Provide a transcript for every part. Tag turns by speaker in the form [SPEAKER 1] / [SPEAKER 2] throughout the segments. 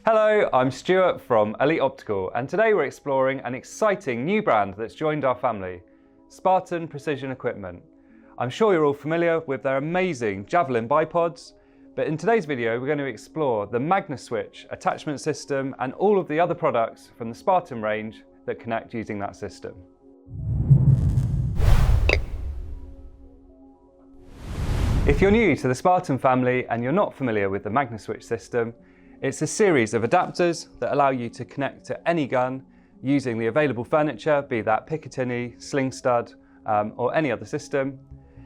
[SPEAKER 1] Hello, I'm Stuart from Elite Optical, and today we're exploring an exciting new brand that's joined our family, Spartan Precision Equipment. I'm sure you're all familiar with their amazing Javelin bipods, but in today's video we're going to explore the Magnaswitch attachment system and all of the other products from the Spartan range that connect using that system. If you're new to the Spartan family and you're not familiar with the Magnaswitch system, it's a series of adapters that allow you to connect to any gun using the available furniture, be that Picatinny, sling stud, or any other system.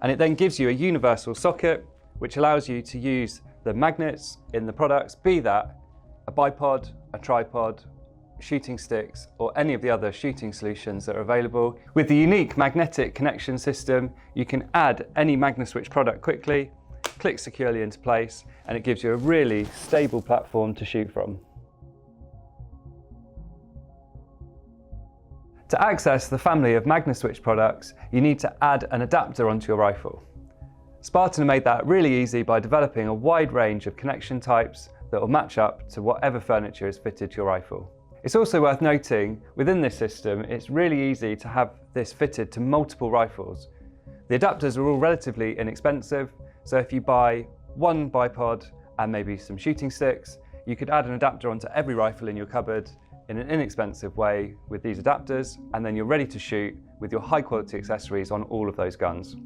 [SPEAKER 1] And it then gives you a universal socket, which allows you to use the magnets in the products, be that a bipod, a tripod, shooting sticks, or any of the other shooting solutions that are available. With the unique magnetic connection system, you can add any Magnaswitch product quickly, click securely into place, and it gives you a really stable platform to shoot from. To access the family of Magnaswitch products, you need to add an adapter onto your rifle. Spartan made that really easy by developing a wide range of connection types that will match up to whatever furniture is fitted to your rifle. It's also worth noting, within this system, it's really easy to have this fitted to multiple rifles. The adapters are all relatively inexpensive, so if you buy one bipod and maybe some shooting sticks, you could add an adapter onto every rifle in your cupboard in an inexpensive way with these adapters, and then you're ready to shoot with your high quality accessories on all of those guns.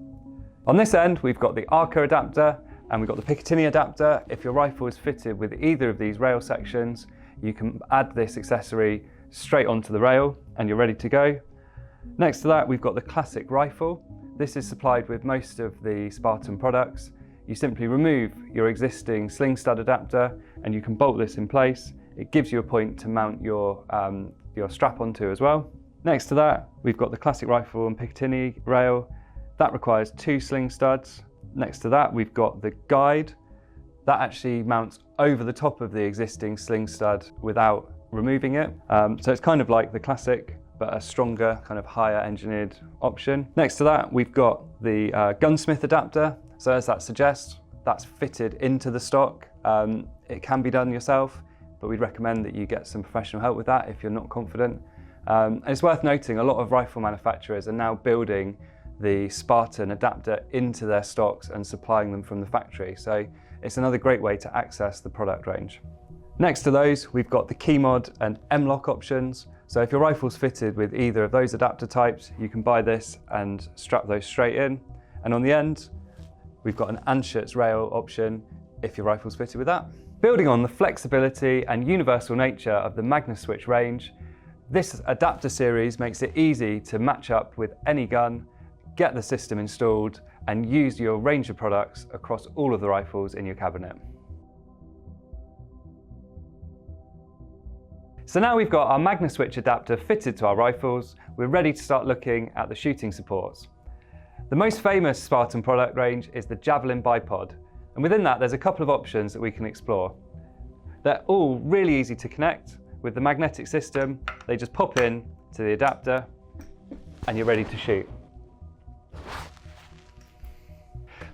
[SPEAKER 1] On this end, we've got the Arca adapter and we've got the Picatinny adapter. If your rifle is fitted with either of these rail sections, you can add this accessory straight onto the rail and you're ready to go. Next to that, we've got the classic rifle. This is supplied with most of the Spartan products. You simply remove your existing sling stud adapter and you can bolt this in place. It gives you a point to mount your strap onto as well. Next to that, we've got the classic rifle and Picatinny rail. That requires 2 sling studs. Next to that, we've got the guide. That actually mounts over the top of the existing sling stud without removing it. So it's kind of like the classic, but a stronger, kind of higher engineered option. Next to that, we've got the gunsmith adapter. So as that suggests, that's fitted into the stock. It can be done yourself, but we'd recommend that you get some professional help with that if you're not confident. And it's worth noting, a lot of rifle manufacturers are now building the Spartan adapter into their stocks and supplying them from the factory. So it's another great way to access the product range. Next to those, we've got the key mod and M-lock options. So if your rifle's fitted with either of those adapter types, you can buy this and strap those straight in. And on the end, we've got an Anschutz rail option if your rifle's fitted with that. Building on the flexibility and universal nature of the Magnaswitch range, this adapter series makes it easy to match up with any gun, get the system installed, and use your range of products across all of the rifles in your cabinet. So now we've got our Magnaswitch adapter fitted to our rifles, we're ready to start looking at the shooting supports. The most famous Spartan product range is the Javelin bipod, and within that there's a couple of options that we can explore. They're all really easy to connect. With the magnetic system, they just pop in to the adapter and you're ready to shoot.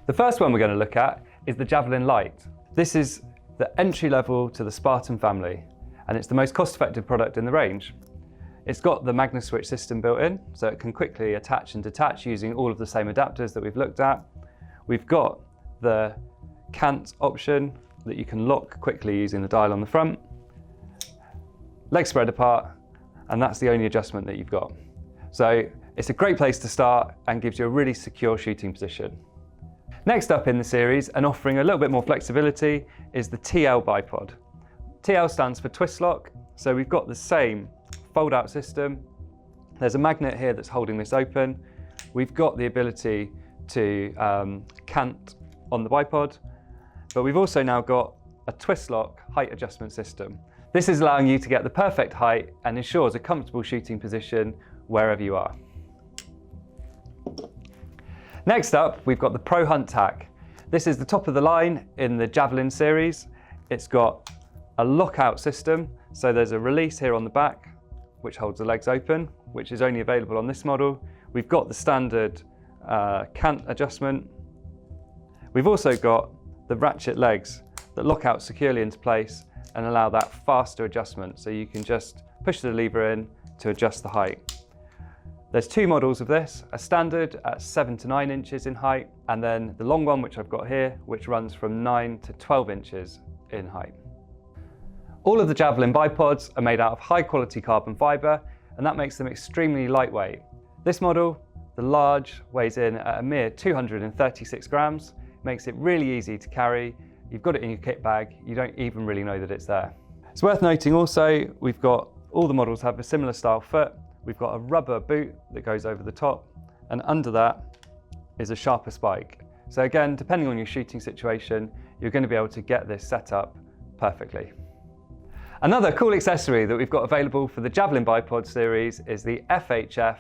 [SPEAKER 1] The first one we're going to look at is the Javelin Lite. This is the entry level to the Spartan family, and it's the most cost-effective product in the range. It's got the Magnaswitch system built in, so it can quickly attach and detach using all of the same adapters that we've looked at. We've got the cant option that you can lock quickly using the dial on the front. Legs spread apart, and that's the only adjustment that you've got. So it's a great place to start and gives you a really secure shooting position. Next up in the series, and offering a little bit more flexibility, is the TL bipod. TL stands for twist lock, so we've got the same fold-out system. There's a magnet here that's holding this open. We've got the ability to cant on the bipod, but we've also now got a twist lock height adjustment system. This is allowing you to get the perfect height and ensures a comfortable shooting position wherever you are. Next up, we've got the Pro Hunt Tack. This is the top of the line in the Javelin series. It's got a lockout system, so there's a release here on the back which holds the legs open, which is only available on this model. We've got the standard cant adjustment. We've also got the ratchet legs that lock out securely into place and allow that faster adjustment. So you can just push the lever in to adjust the height. There's two models of this, a standard at 7 to 9 inches in height, and then the long one, which I've got here, which runs from 9 to 12 inches in height. All of the Javelin bipods are made out of high quality carbon fibre, and that makes them extremely lightweight. This model, the large, weighs in at a mere 236 grams, makes it really easy to carry. You've got it in your kit bag, you don't even really know that it's there. It's worth noting also, we've got all the models have a similar style foot. We've got a rubber boot that goes over the top, and under that is a sharper spike. So again, depending on your shooting situation, you're going to be able to get this set up perfectly. Another cool accessory that we've got available for the Javelin bipod series is the FHF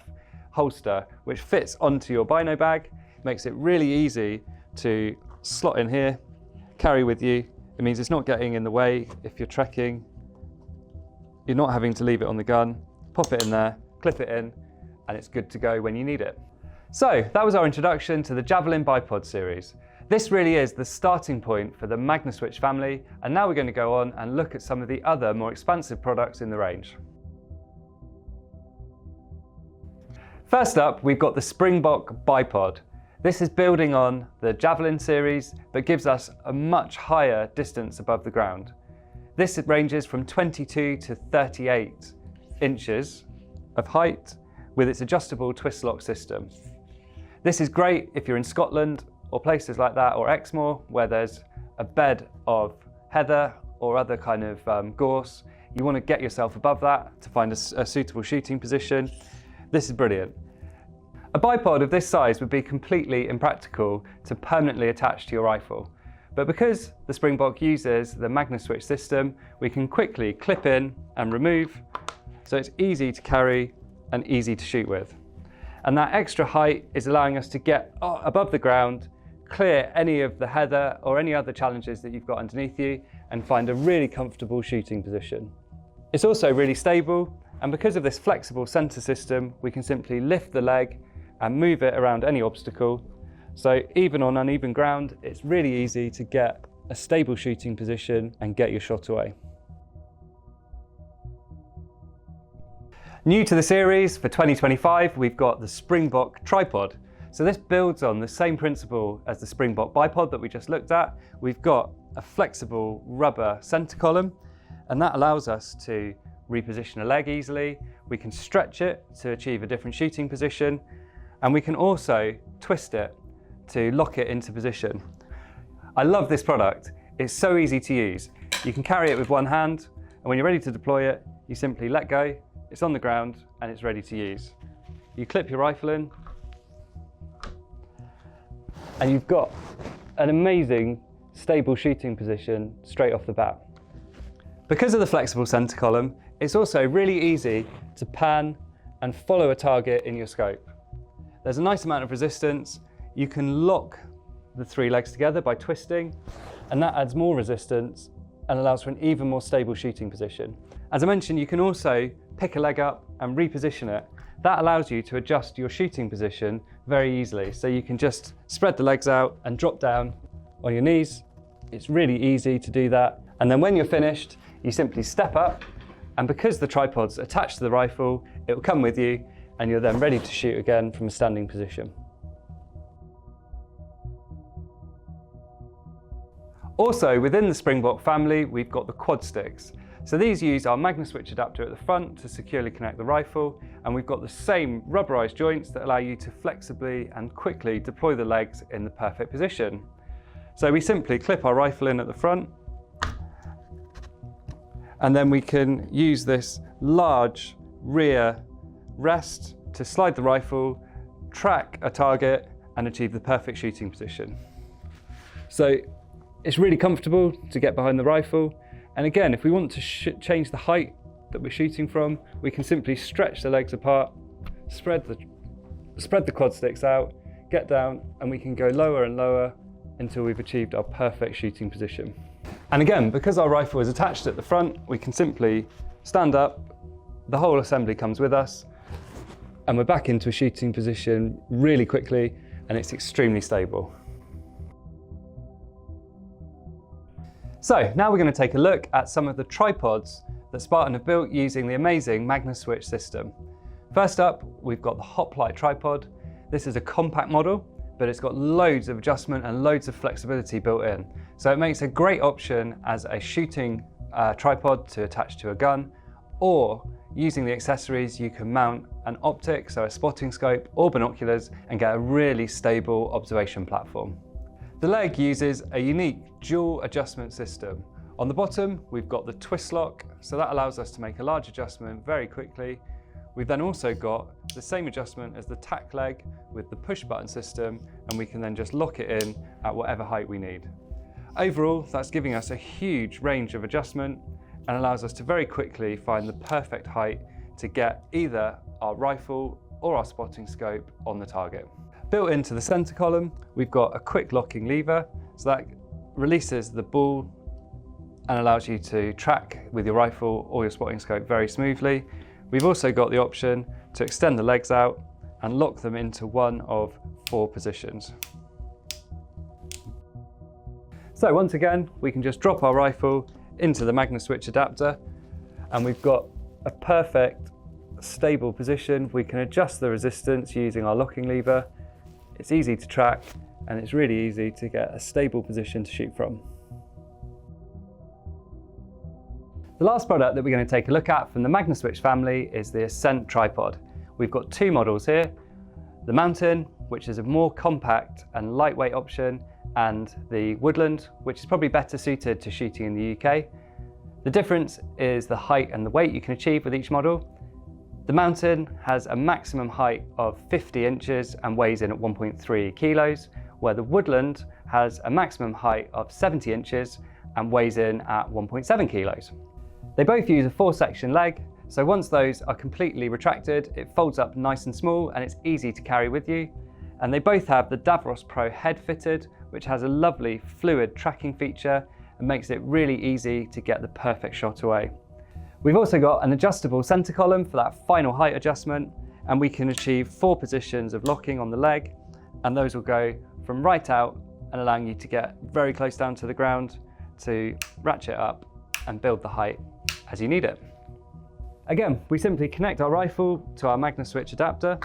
[SPEAKER 1] holster, which fits onto your bino bag, makes it really easy to slot in here, carry with you. It means it's not getting in the way if you're trekking. You're not having to leave it on the gun. Pop it in there, clip it in, and it's good to go when you need it. So that was our introduction to the Javelin bipod series. This really is the starting point for the Magnaswitch family, and now we're going to go on and look at some of the other more expansive products in the range. First up, we've got the Springbok bipod. This is building on the Javelin series, but gives us a much higher distance above the ground. This ranges from 22 to 38 inches of height with its adjustable twist lock system. This is great if you're in Scotland or places like that, or Exmoor, where there's a bed of heather or other kind of gorse. You want to get yourself above that to find a suitable shooting position. This is brilliant. A bipod of this size would be completely impractical to permanently attach to your rifle. But because the Springbok uses the Magnaswitch system, we can quickly clip in and remove, so it's easy to carry and easy to shoot with. And that extra height is allowing us to get above the ground, clear any of the heather or any other challenges that you've got underneath you, and find a really comfortable shooting position. It's also really stable, and because of this flexible center system, we can simply lift the leg and move it around any obstacle. So even on uneven ground, it's really easy to get a stable shooting position and get your shot away. New to the series for 2025, we've got the Springbok tripod. So this builds on the same principle as the Springbok bipod that we just looked at. We've got a flexible rubber center column, and that allows us to reposition a leg easily. We can stretch it to achieve a different shooting position, and we can also twist it to lock it into position. I love this product. It's so easy to use. You can carry it with one hand, and when you're ready to deploy it, you simply let go, it's on the ground, and it's ready to use. You clip your rifle in, and you've got an amazing, stable shooting position straight off the bat. Because of the flexible center column, it's also really easy to pan and follow a target in your scope. There's a nice amount of resistance. You can lock the three legs together by twisting, and that adds more resistance and allows for an even more stable shooting position. As I mentioned, you can also pick a leg up and reposition it. That allows you to adjust your shooting position very easily. So you can just spread the legs out and drop down on your knees. It's really easy to do that. And then when you're finished, you simply step up, and because the tripod's attached to the rifle, it will come with you, and you're then ready to shoot again from a standing position. Also, within the Springbok family, we've got the quad sticks. So these use our Magnaswitch adapter at the front to securely connect the rifle, and we've got the same rubberized joints that allow you to flexibly and quickly deploy the legs in the perfect position. So we simply clip our rifle in at the front, and then we can use this large rear rest to slide the rifle, track a target, and achieve the perfect shooting position. So it's really comfortable to get behind the rifle. And again, if we want to change the height that we're shooting from, we can simply stretch the legs apart, spread the quad sticks out, get down, and we can go lower and lower until we've achieved our perfect shooting position. And again, because our rifle is attached at the front, we can simply stand up, the whole assembly comes with us, and we're back into a shooting position really quickly, and it's extremely stable. So now we're going to take a look at some of the tripods that Spartan have built using the amazing Magnaswitch system. First up, we've got the Hoplite tripod. This is a compact model, but it's got loads of adjustment and loads of flexibility built in. So it makes a great option as a shooting tripod to attach to a gun, or using the accessories you can mount an optic, so a spotting scope or binoculars, and get a really stable observation platform. The leg uses a unique dual adjustment system. On the bottom, we've got the twist lock, so that allows us to make a large adjustment very quickly. We've then also got the same adjustment as the tack leg with the push button system, and we can then just lock it in at whatever height we need. Overall, that's giving us a huge range of adjustment and allows us to very quickly find the perfect height to get either our rifle or our spotting scope on the target. Built into the center column, we've got a quick locking lever, so that releases the ball and allows you to track with your rifle or your spotting scope very smoothly. We've also got the option to extend the legs out and lock them into one of 4 positions. So once again, we can just drop our rifle into the Magnaswitch adapter, and we've got a perfect stable position. We can adjust the resistance using our locking lever. It's easy to track, and it's really easy to get a stable position to shoot from. The last product that we're going to take a look at from the Magnaswitch family is the Ascent tripod. We've got 2 models here, the Mountain, which is a more compact and lightweight option, and the Woodland, which is probably better suited to shooting in the UK. The difference is the height and the weight you can achieve with each model. The Mountain has a maximum height of 50 inches and weighs in at 1.3 kilos, where the Woodland has a maximum height of 70 inches and weighs in at 1.7 kilos. They both use a 4-section leg, so once those are completely retracted, it folds up nice and small and it's easy to carry with you. And they both have the Davros Pro head fitted, which has a lovely fluid tracking feature and makes it really easy to get the perfect shot away. We've also got an adjustable center column for that final height adjustment, and we can achieve 4 positions of locking on the leg, and those will go from right out and allowing you to get very close down to the ground to ratchet up and build the height as you need it. Again, we simply connect our rifle to our Magnaswitch adapter,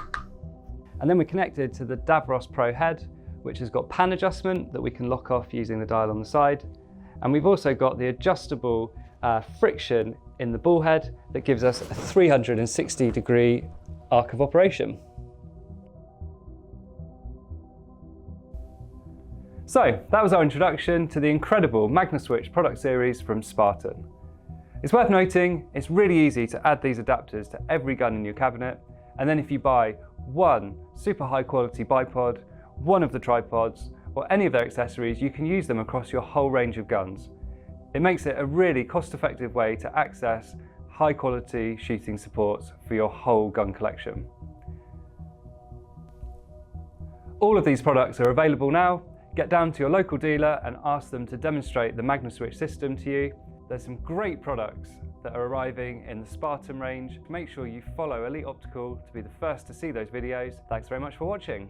[SPEAKER 1] and then we're connected to the Davros Pro head, which has got pan adjustment that we can lock off using the dial on the side. And we've also got the adjustable friction in the ball head that gives us a 360-degree arc of operation. So that was our introduction to the incredible Magnaswitch product series from Spartan. It's worth noting, it's really easy to add these adapters to every gun in your cabinet, and then if you buy one super high quality bipod, one of the tripods, or any of their accessories, you can use them across your whole range of guns. It makes it a really cost-effective way to access high-quality shooting supports for your whole gun collection. All of these products are available now. Get down to your local dealer and ask them to demonstrate the Magnaswitch system to you. There's some great products that are arriving in the Spartan range. Make sure you follow Elite Optical to be the first to see those videos. Thanks very much for watching.